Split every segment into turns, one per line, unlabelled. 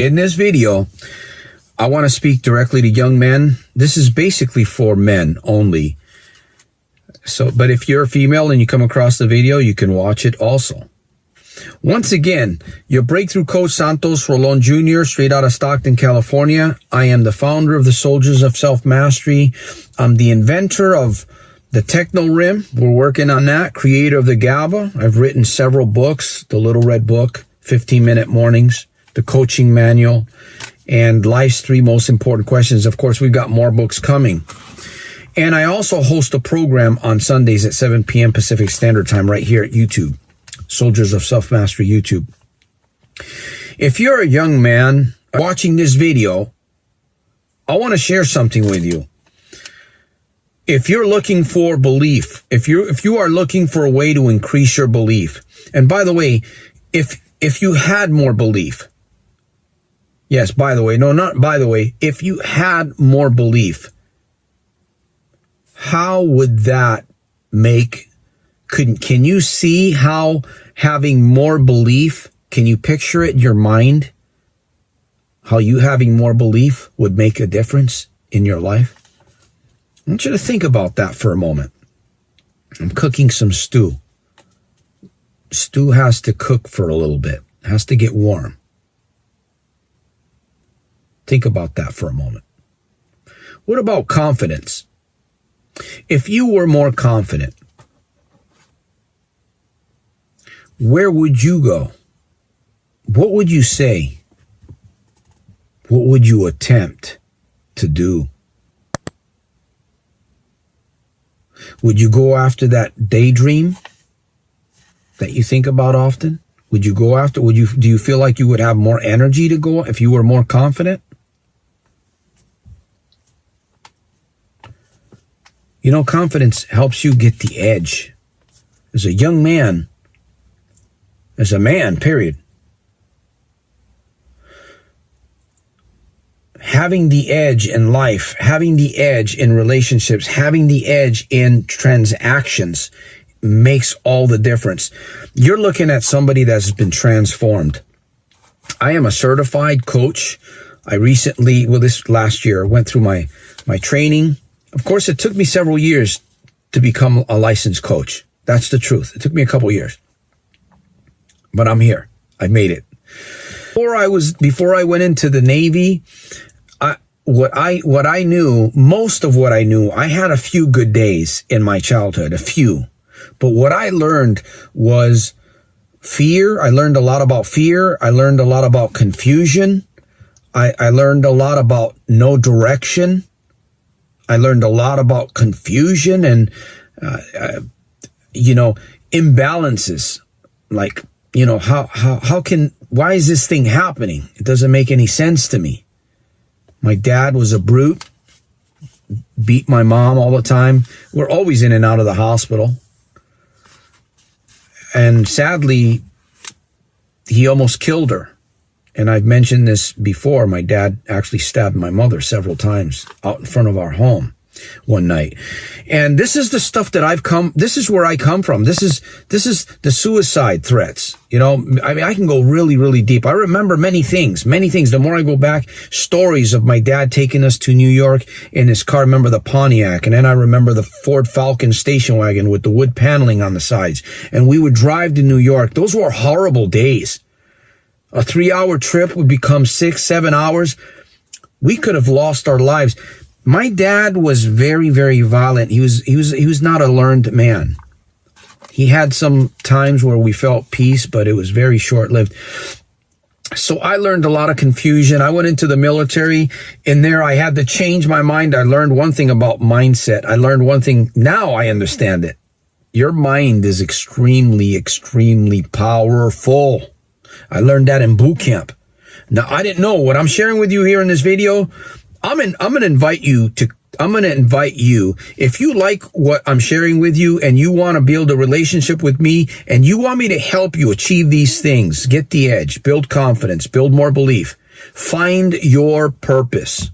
In this video, I want to speak directly to young men. This is basically for men only. But if you're a female and you come across the video, you can watch it also. Once again, your breakthrough coach, Santos Rolon Jr., straight out of Stockton, California. I am the founder of the Soldiers of Self-Mastery. I'm the inventor of the Techno Rim. We're working on that. Creator of the GABA. I've written several books. The Little Red Book, 15-Minute Mornings, the Coaching Manual, and Life's 3 Most Important Questions. Of course, we've got more books coming. And I also host a program on Sundays at 7 p.m. Pacific Standard Time right here at YouTube. Soldiers of Self-Mastery YouTube. If you're a young man watching this video, I want to share something with you. If you're looking for belief, if you are looking for a way to increase your belief, and by the way, if you had more belief, yes, by the way, no, not by the way, if you had more belief, how would that make, can you see how having more belief, can you picture it in your mind? How you having more belief would make a difference in your life? I want you to think about that for a moment. I'm cooking some stew. Stew has to cook for a little bit. It has to get warm. Think about that for a moment. What about confidence? If you were more confident, where would you go? What would you say? What would you attempt to do? Would you go after that daydream that you think about often? Would you go after, do you feel like you would have more energy to go if you were more confident? You know, confidence helps you get the edge. As a young man, as a man, period. Having the edge in life, having the edge in relationships, having the edge in transactions makes all the difference. You're looking at somebody that's been transformed. I am a certified coach. I recently, this last year, went through my training. Of course, it took me several years to become a licensed coach. That's the truth. It took me a couple years. But I'm here. I made it. Before I went into the Navy, what I knew, most of what I knew, I had a few good days in my childhood, a few. But what I learned was fear. I learned a lot about fear. I learned a lot about confusion. I learned a lot about no direction. I learned a lot about confusion and, imbalances. Like, why is this thing happening? It doesn't make any sense to me. My dad was a brute, beat my mom all the time. We're always in and out of the hospital. And sadly, he almost killed her. And I've mentioned this before. My dad actually stabbed my mother several times out in front of our home one night. And this is the stuff that this is where I come from. This is the suicide threats. I can go really, really deep. I remember many things. The more I go back, stories of my dad taking us to New York in his car. I remember the Pontiac. And then I remember the Ford Falcon station wagon with the wood paneling on the sides. And we would drive to New York. Those were horrible days. A 3-hour trip would become 6-7 hours. We could have lost our lives. My dad was very, very violent. He was not a learned man. He had some times where we felt peace, but it was very short-lived. So I learned a lot of confusion. I went into the military. In there, I had to change my mind. I learned one thing about mindset. I learned one thing. Now I understand it. Your mind is extremely, extremely powerful. I learned that in boot camp. Now, I didn't know what I'm sharing with you here in this video. I'm going to invite you, if you like what I'm sharing with you and you want to build a relationship with me and you want me to help you achieve these things, get the edge, build confidence, build more belief, find your purpose.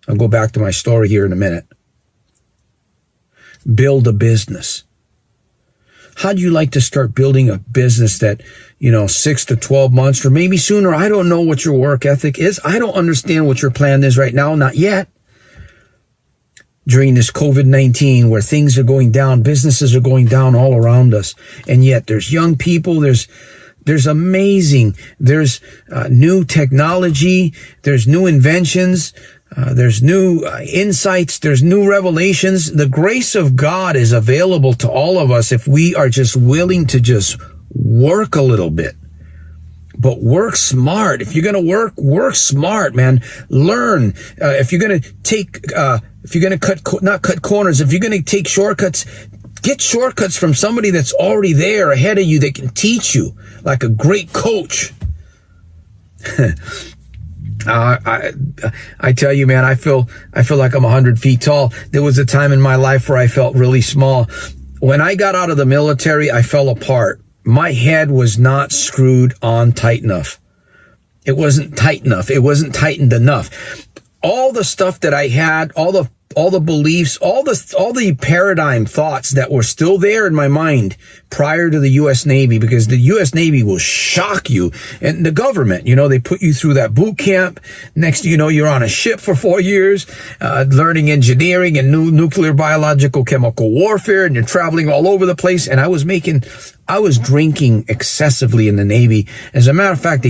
I'll go back to my story here in a minute. Build a business. How'd you like to start building a business that, 6 to 12 months or maybe sooner? I don't know what your work ethic is. I don't understand what your plan is right now. Not yet. During this COVID-19 where things are going down, businesses are going down all around us. And yet there's young people, there's amazing, there's new technology, there's new inventions, there's new insights, there's new revelations. The grace of God is available to all of us if we are just willing to just work a little bit. But work smart. If you're going to work smart, man. Learn. If you're going to if you're going to not cut corners, if you're going to take shortcuts, get shortcuts from somebody that's already there ahead of you that can teach you like a great coach. I tell you, man, I feel like I'm 100 feet tall. There was a time in my life where I felt really small. When I got out of the military, I fell apart. My head was not screwed on tight enough. It wasn't tight enough. It wasn't tightened enough. All the stuff that I had, all the beliefs, all the paradigm thoughts that were still there in my mind prior to the U.S. Navy, because the U.S. Navy will shock you. And the government, they put you through that boot camp. Next, you're on a ship for 4 years, learning engineering and nuclear, biological, chemical warfare, and you're traveling all over the place. And I was drinking excessively in the Navy. As a matter of fact,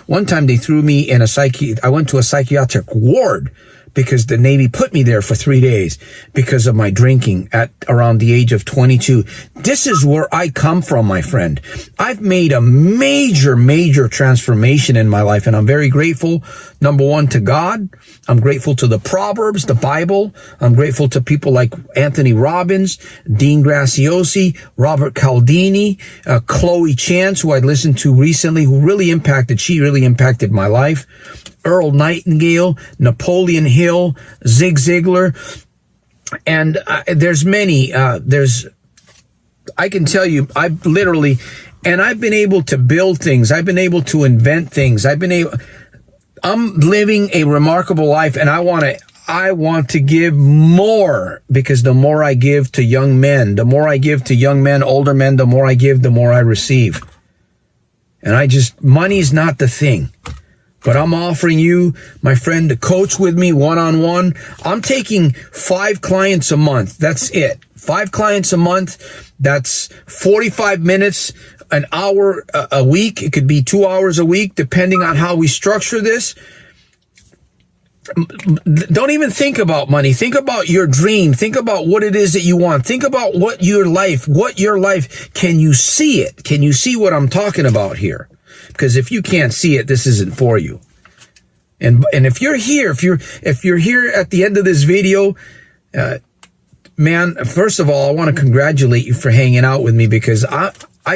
one time they threw me in I went to a psychiatric ward because the Navy put me there for 3 days because of my drinking at around the age of 22. This is where I come from, my friend. I've made a major, major transformation in my life, and I'm very grateful, number one, to God. I'm grateful to the Proverbs, the Bible. I'm grateful to people like Anthony Robbins, Dean Graziosi, Robert Cialdini, Chloe Chance, who I listened to recently, she really impacted my life. Earl Nightingale, Napoleon Hill, Zig Ziglar, and there's many. I can tell you, I've been able to build things. I've been able to invent things. I'm living a remarkable life, and I want to give more, because the more I give to young men, older men, the more I give, the more I receive. And money's not the thing. But I'm offering you, my friend, to coach with me one-on-one. I'm taking 5 clients a month. That's it. 5 clients a month. That's 45 minutes, an hour a week. It could be 2 hours a week, depending on how we structure this. Don't even think about money. Think about your dream. Think about what it is that you want. Think about what your life, can you see it? Can you see what I'm talking about here? Because if you can't see it, this isn't for you. And if you're here, if you're here at the end of this video, man, first of all, I want to congratulate you for hanging out with me, because I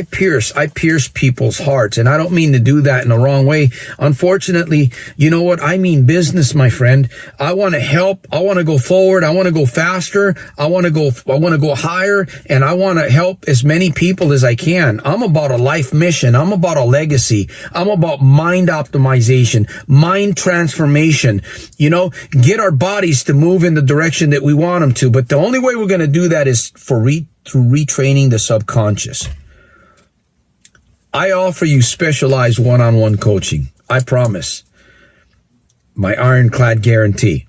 pierce people's hearts, and I don't mean to do that in the wrong way. Unfortunately, you know what? I mean business, my friend. I want to help. I want to go forward. I want to go faster. I want to go higher, and I want to help as many people as I can. I'm about a life mission. I'm about a legacy. I'm about mind optimization, mind transformation, get our bodies to move in the direction that we want them to. But the only way we're going to do that is through retraining the subconscious. I offer you specialized one-on-one coaching. I promise. My ironclad guarantee.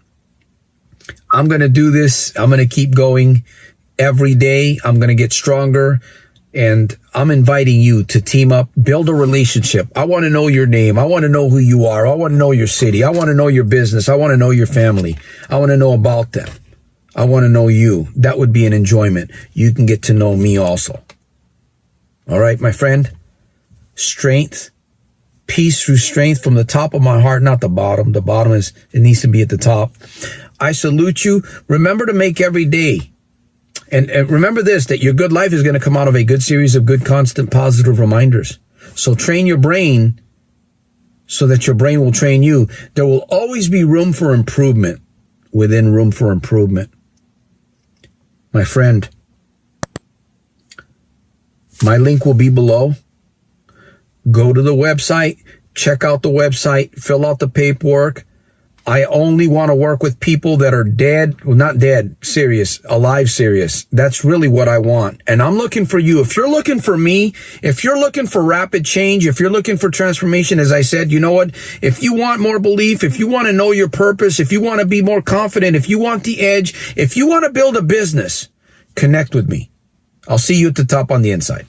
I'm going to do this. I'm going to keep going every day. I'm going to get stronger. And I'm inviting you to team up, build a relationship. I want to know your name. I want to know who you are. I want to know your city. I want to know your business. I want to know your family. I want to know about them. I want to know you. That would be an enjoyment. You can get to know me also. All right, my friend? Strength, peace through strength from the top of my heart, not the bottom. The bottom it needs to be at the top. I salute you. Remember to make every day. And remember this, that your good life is going to come out of a good series of good, constant, positive reminders. So train your brain so that your brain will train you. There will always be room for improvement within room for improvement. My friend, my link will be below. Go to the website, check out the website, fill out the paperwork. I only want to work with people that are dead, well, not dead, serious, alive, serious. That's really what I want. And I'm looking for you. If you're looking for me, if you're looking for rapid change, if you're looking for transformation, as I said, you know what? If you want more belief, if you want to know your purpose, if you want to be more confident, if you want the edge, if you want to build a business, connect with me. I'll see you at the top on the inside.